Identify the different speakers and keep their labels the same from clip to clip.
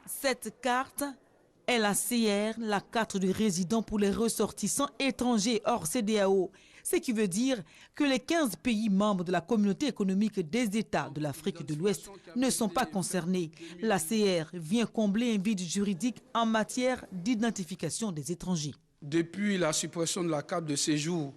Speaker 1: Cette carte est la CR, la carte de résident pour les ressortissants étrangers hors CEDEAO. Ce qui veut dire que les 15 pays membres de la communauté économique des États de l'Afrique de l'Ouest ne sont pas concernés. La CR vient combler un vide juridique en matière d'identification des étrangers.
Speaker 2: Depuis la suppression de la carte de séjour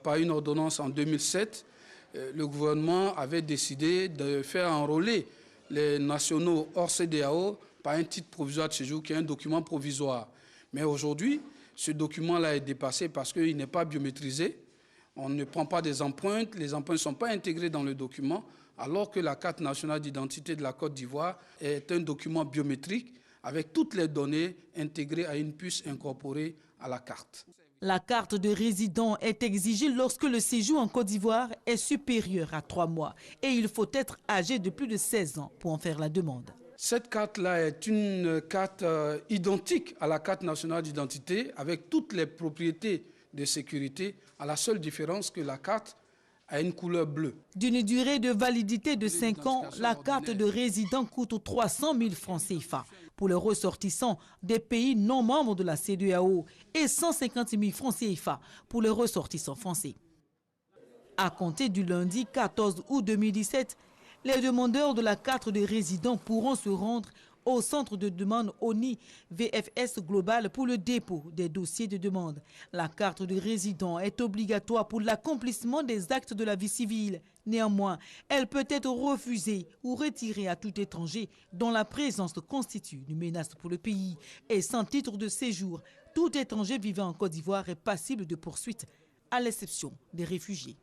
Speaker 2: par une ordonnance en 2007, le gouvernement avait décidé de faire enrôler les nationaux hors CEDEAO par un titre provisoire de séjour qui est un document provisoire. Mais aujourd'hui, ce document-là est dépassé parce qu'il n'est pas biométrisé. On ne prend pas des empreintes, les empreintes ne sont pas intégrées dans le document, alors que la carte nationale d'identité de la Côte d'Ivoire est un document biométrique avec toutes les données intégrées à une puce incorporée à la carte.
Speaker 1: La carte de résident est exigée lorsque le séjour en Côte d'Ivoire est supérieur à 3 mois et il faut être âgé de plus de 16 ans pour en faire la demande.
Speaker 2: Cette carte-là est une carte identique à la carte nationale d'identité avec toutes les propriétés de sécurité, à la seule différence que la carte a une couleur bleue.
Speaker 1: D'une durée de validité de 5 ans, la carte de résident coûte 300 000 francs CFA pour les ressortissants des pays non membres de la CEDEAO et 150 000 francs CFA pour les ressortissants français. À compter du lundi 14 août 2017, les demandeurs de la carte de résident pourront se rendre au centre de demande ONI VFS Global pour le dépôt des dossiers de demande. La carte de résident est obligatoire pour l'accomplissement des actes de la vie civile. Néanmoins, elle peut être refusée ou retirée à tout étranger dont la présence constitue une menace pour le pays. Et sans titre de séjour, tout étranger vivant en Côte d'Ivoire est passible de poursuites, à l'exception des réfugiés.